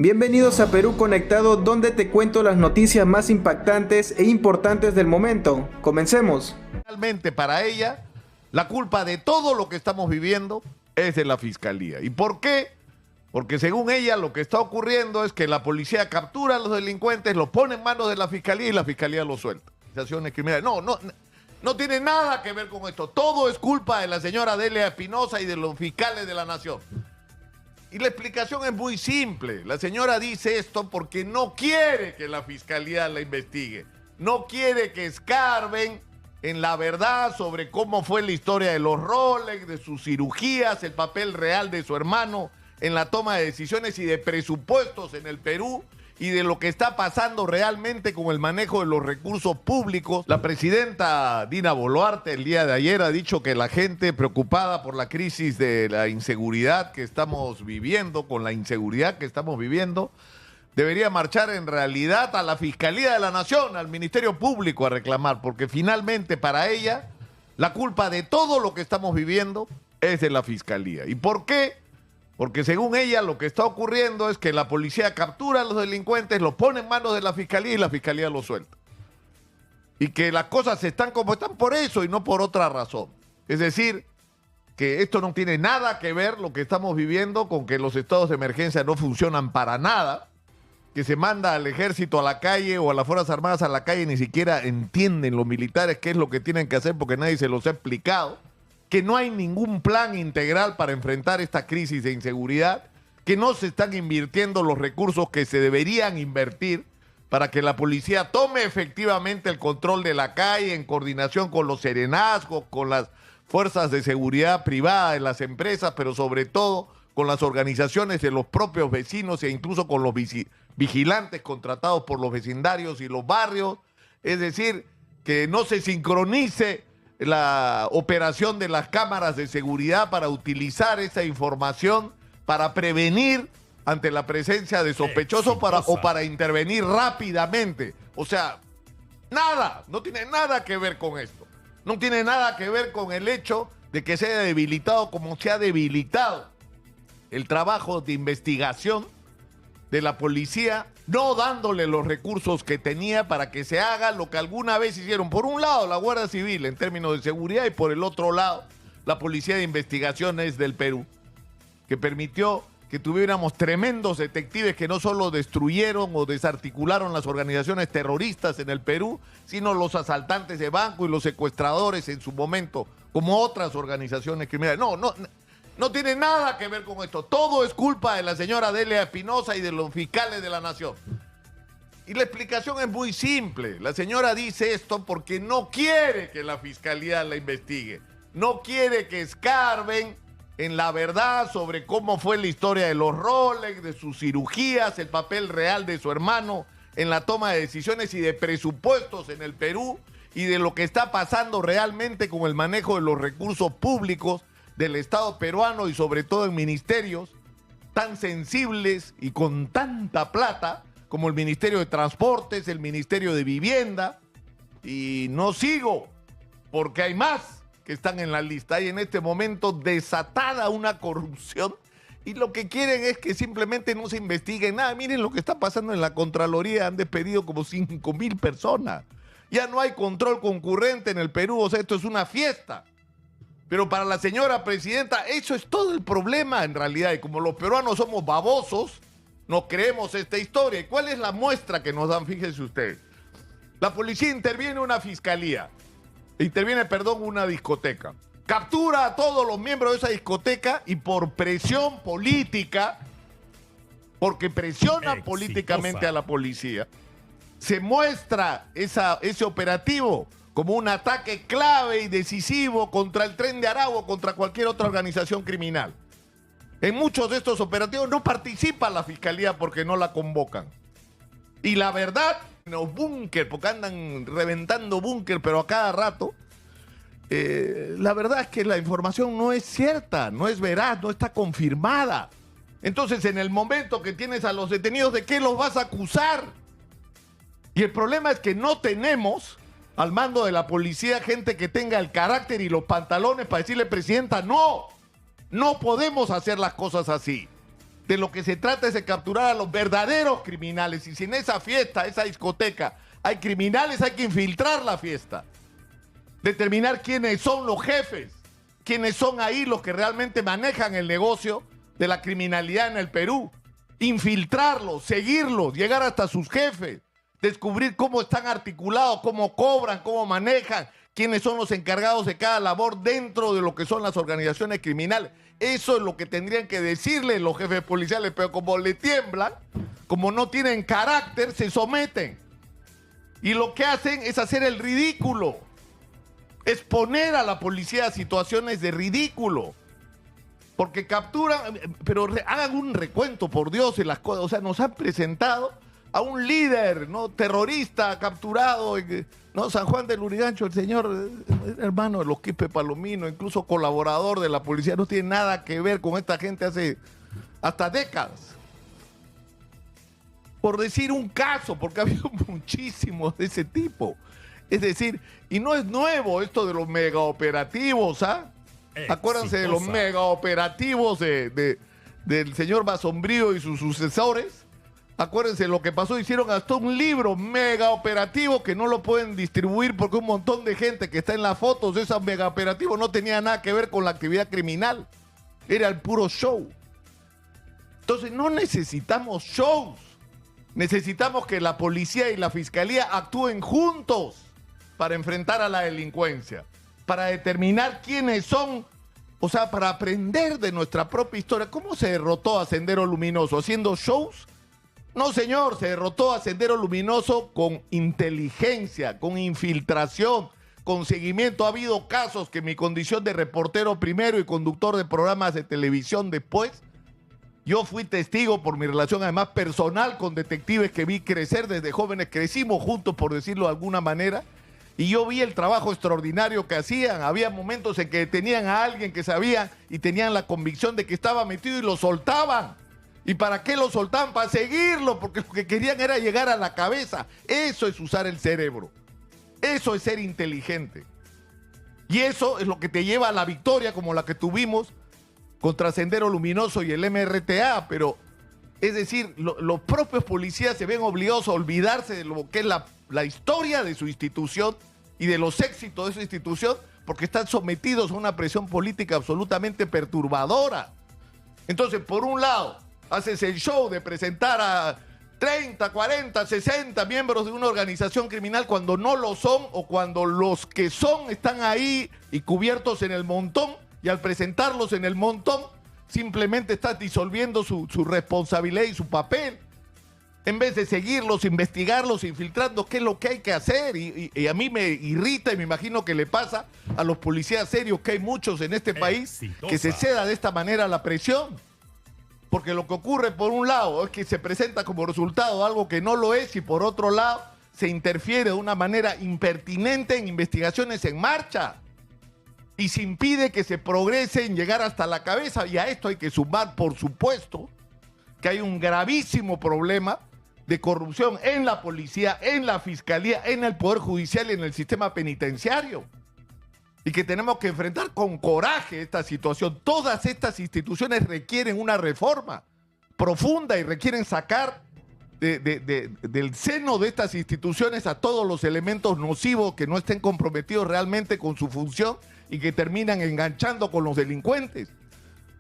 Bienvenidos a Perú Conectado, donde te cuento las noticias más impactantes e importantes del momento. Comencemos. Realmente para ella, la culpa de todo lo que estamos viviendo es de la Fiscalía. ¿Y por qué? Porque según ella lo que está ocurriendo es que la policía captura a los delincuentes, los pone en manos de la Fiscalía y la Fiscalía los suelta. Organizaciones criminales. No tiene nada que ver con esto. Todo es culpa de la señora Delia Espinosa y de los fiscales de la Nación. Y la explicación es muy simple. La señora dice esto porque no quiere que la Fiscalía la investigue. No quiere que escarben en la verdad sobre cómo fue la historia de los Rolex, de sus cirugías, el papel real de su hermano en la toma de decisiones y de presupuestos en el Perú y de lo que está pasando realmente con el manejo de los recursos públicos. La presidenta Dina Boluarte el día de ayer ha dicho que la gente preocupada por la crisis de la inseguridad que estamos viviendo, con la inseguridad que estamos viviendo, debería marchar en realidad a la Fiscalía de la Nación, al Ministerio Público a reclamar, porque finalmente para ella la culpa de todo lo que estamos viviendo es de la Fiscalía. ¿Y por qué? Porque según ella lo que está ocurriendo es que la policía captura a los delincuentes, los pone en manos de la Fiscalía y la Fiscalía los suelta. Y que las cosas están como están por eso y no por otra razón. Es decir, que esto no tiene nada que ver lo que estamos viviendo con que los estados de emergencia no funcionan para nada, que se manda al ejército a la calle o a las Fuerzas Armadas a la calle y ni siquiera entienden los militares qué es lo que tienen que hacer porque nadie se los ha explicado, que no hay ningún plan integral para enfrentar esta crisis de inseguridad, que no se están invirtiendo los recursos que se deberían invertir para que la policía tome efectivamente el control de la calle en coordinación con los serenazgos, con las fuerzas de seguridad privada de las empresas, pero sobre todo con las organizaciones de los propios vecinos e incluso con los vigilantes contratados por los vecindarios y los barrios. Es decir, que no se sincronice la operación de las cámaras de seguridad para utilizar esa información para prevenir ante la presencia de sospechosos o para intervenir rápidamente. O sea, nada, no tiene nada que ver con esto. No tiene nada que ver con el hecho de que se haya debilitado como se ha debilitado el trabajo de investigación de la policía, no dándole los recursos que tenía para que se haga lo que alguna vez hicieron. Por un lado, la Guardia Civil en términos de seguridad y por el otro lado, la Policía de Investigaciones del Perú, que permitió que tuviéramos tremendos detectives que no solo destruyeron o desarticularon las organizaciones terroristas en el Perú, sino los asaltantes de banco y los secuestradores en su momento, como otras organizaciones criminales. No tiene nada que ver con esto. Todo es culpa de la señora Delia Espinosa y de los fiscales de la Nación. Y la explicación es muy simple. La señora dice esto porque no quiere que la Fiscalía la investigue. No quiere que escarben en la verdad sobre cómo fue la historia de los Rolex, de sus cirugías, el papel real de su hermano en la toma de decisiones y de presupuestos en el Perú y de lo que está pasando realmente con el manejo de los recursos públicos del Estado peruano y sobre todo en ministerios tan sensibles y con tanta plata como el Ministerio de Transportes, el Ministerio de Vivienda, y no sigo porque hay más que están en la lista. Hay en este momento desatada una corrupción y lo que quieren es que simplemente no se investigue nada. Miren lo que está pasando en la Contraloría, han despedido como 5,000 personas. Ya no hay control concurrente en el Perú, o sea, esto es una fiesta. Pero para la señora presidenta, eso es todo el problema en realidad. Y como los peruanos somos babosos, no creemos esta historia. ¿Y cuál es la muestra que nos dan? Fíjense ustedes. La policía interviene en una fiscalía. Una discoteca. Captura a todos los miembros de esa discoteca y por presión política, porque presionan políticamente a la policía, se muestra ese operativo como un ataque clave y decisivo contra el Tren de Aragua, contra cualquier otra organización criminal. En muchos de estos operativos no participa la Fiscalía porque no la convocan. Y la verdad, en los búnker, porque andan reventando búnker, pero a cada rato, la verdad es que la información no es cierta, no es veraz, no está confirmada. Entonces, en el momento que tienes a los detenidos, ¿de qué los vas a acusar? Y el problema es que no tenemos al mando de la policía gente que tenga el carácter y los pantalones para decirle, presidenta, no podemos hacer las cosas así. De lo que se trata es de capturar a los verdaderos criminales. Y si en esa fiesta, esa discoteca, hay criminales, hay que infiltrar la fiesta. Determinar quiénes son los jefes, quiénes son ahí los que realmente manejan el negocio de la criminalidad en el Perú. Infiltrarlos, seguirlos, llegar hasta sus jefes, descubrir cómo están articulados, cómo cobran, cómo manejan, quiénes son los encargados de cada labor dentro de lo que son las organizaciones criminales. Eso es lo que tendrían que decirle los jefes policiales, pero como le tiemblan, como no tienen carácter, se someten. Y lo que hacen es hacer el ridículo, exponer a la policía a situaciones de ridículo. Porque capturan, pero hagan un recuento, por Dios, en las cosas. O sea, nos han presentado a un líder, ¿no?, terrorista capturado en, ¿no?, San Juan del Lurigancho, el señor hermano de los Quispe Palomino, incluso colaborador de la policía, no tiene nada que ver con esta gente hace hasta décadas. Por decir un caso, porque ha habido muchísimos de ese tipo. Es decir, y no es nuevo esto de los megaoperativos, ¿ah? Acuérdense de los megaoperativos del señor Basombrío y sus sucesores. Acuérdense lo que pasó, hicieron hasta un libro megaoperativo que no lo pueden distribuir porque un montón de gente que está en las fotos de esos megaoperativos no tenía nada que ver con la actividad criminal. Era el puro show. Entonces no necesitamos shows. Necesitamos que la policía y la fiscalía actúen juntos para enfrentar a la delincuencia, para determinar quiénes son, o sea, para aprender de nuestra propia historia. ¿Cómo se derrotó a Sendero Luminoso? ¿Haciendo shows? No, señor, se derrotó a Sendero Luminoso con inteligencia, con infiltración, con seguimiento. Ha habido casos que en mi condición de reportero primero y conductor de programas de televisión después, yo fui testigo por mi relación además personal con detectives que vi crecer desde jóvenes, crecimos juntos, por decirlo de alguna manera, y yo vi el trabajo extraordinario que hacían. Había momentos en que tenían a alguien que sabían y tenían la convicción de que estaba metido y lo soltaban. ¿Y para qué lo soltaban? Para seguirlo, porque lo que querían era llegar a la cabeza. Eso es usar el cerebro. Eso es ser inteligente. Y eso es lo que te lleva a la victoria como la que tuvimos contra Sendero Luminoso y el MRTA. Pero, es decir, los propios policías se ven obligados a olvidarse de lo que es la historia de su institución y de los éxitos de su institución, porque están sometidos a una presión política absolutamente perturbadora. Entonces, por un lado, haces el show de presentar a 30, 40, 60 miembros de una organización criminal cuando no lo son, o cuando los que son están ahí y cubiertos en el montón, y al presentarlos en el montón simplemente estás disolviendo su responsabilidad y su papel, en vez de seguirlos, investigarlos, infiltrando, qué es lo que hay que hacer. Y a mí me irrita, y me imagino que le pasa a los policías serios, que hay muchos en este país, que se ceda de esta manera a la presión. Porque lo que ocurre, por un lado, es que se presenta como resultado algo que no lo es, y por otro lado, se interfiere de una manera impertinente en investigaciones en marcha. Y se impide que se progrese en llegar hasta la cabeza. Y a esto hay que sumar, por supuesto, que hay un gravísimo problema de corrupción en la policía, en la fiscalía, en el Poder Judicial y en el sistema penitenciario. Y que tenemos que enfrentar con coraje esta situación. Todas estas instituciones requieren una reforma profunda y requieren sacar del seno de estas instituciones a todos los elementos nocivos que no estén comprometidos realmente con su función y que terminan enganchando con los delincuentes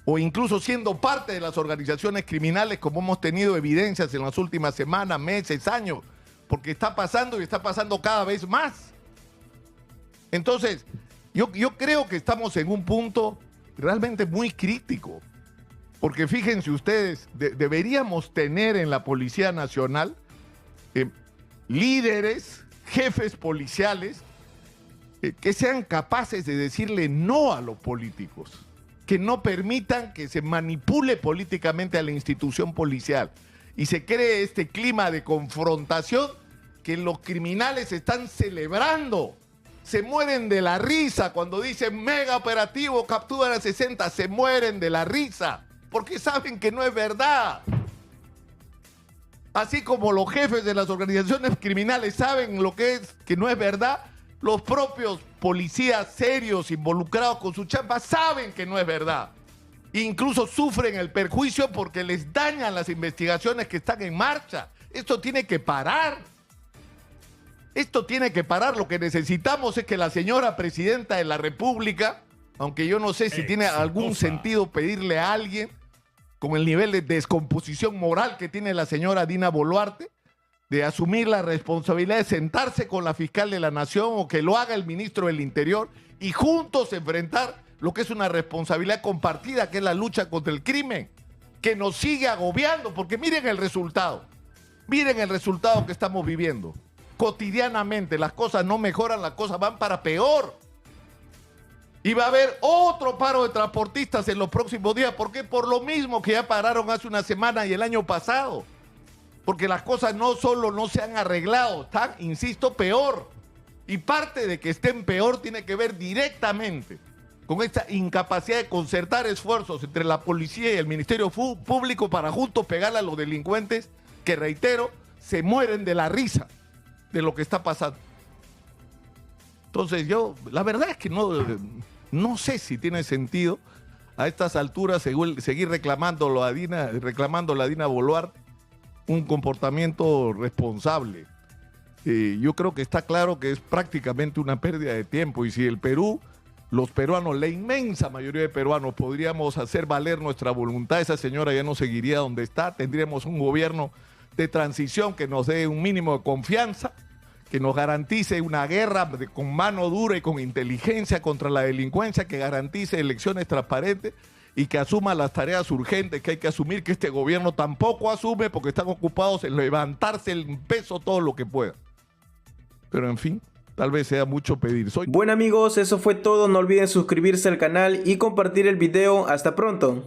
o incluso siendo parte de las organizaciones criminales, como hemos tenido evidencias en las últimas semanas, meses, años, porque está pasando y está pasando cada vez más. Entonces, yo creo que estamos en un punto realmente muy crítico, porque fíjense ustedes, deberíamos tener en la Policía Nacional líderes, jefes policiales, que sean capaces de decirle no a los políticos, que no permitan que se manipule políticamente a la institución policial y se cree este clima de confrontación que los criminales están celebrando. Se mueren de la risa cuando dicen mega operativo, capturan a 60, se mueren de la risa porque saben que no es verdad. Así como los jefes de las organizaciones criminales saben lo que es, que no es verdad, los propios policías serios involucrados con su chamba saben que no es verdad. Incluso sufren el perjuicio porque les dañan las investigaciones que están en marcha. Esto tiene que parar. Esto tiene que parar. Lo que necesitamos es que la señora presidenta de la República, aunque yo no sé si tiene algún sentido pedirle a alguien con el nivel de descomposición moral que tiene la señora Dina Boluarte, de asumir la responsabilidad de sentarse con la fiscal de la Nación o que lo haga el ministro del Interior y juntos enfrentar lo que es una responsabilidad compartida, que es la lucha contra el crimen, que nos sigue agobiando, porque miren el resultado que estamos viviendo. Cotidianamente las cosas no mejoran, las cosas van para peor. Y va a haber otro paro de transportistas en los próximos días. ¿Por qué? Por lo mismo que ya pararon hace una semana y el año pasado. Porque las cosas no solo no se han arreglado, están, insisto, peor. Y parte de que estén peor tiene que ver directamente con esta incapacidad de concertar esfuerzos entre la policía y el Ministerio Público para juntos pegarle a los delincuentes que, reitero, se mueren de la risa de lo que está pasando. Entonces yo, la verdad es que no sé si tiene sentido a estas alturas seguir reclamándolo a Dina Boluarte un comportamiento responsable. Yo creo que está claro que es prácticamente una pérdida de tiempo, y si el Perú, los peruanos, la inmensa mayoría de peruanos, podríamos hacer valer nuestra voluntad, esa señora ya no seguiría donde está, tendríamos un gobierno de transición que nos dé un mínimo de confianza, que nos garantice una guerra con mano dura y con inteligencia contra la delincuencia, que garantice elecciones transparentes y que asuma las tareas urgentes que hay que asumir, que este gobierno tampoco asume porque están ocupados en levantarse el peso todo lo que pueda. Pero en fin, tal vez sea mucho pedir. Bueno amigos, eso fue todo. No olviden suscribirse al canal y compartir el video. Hasta pronto.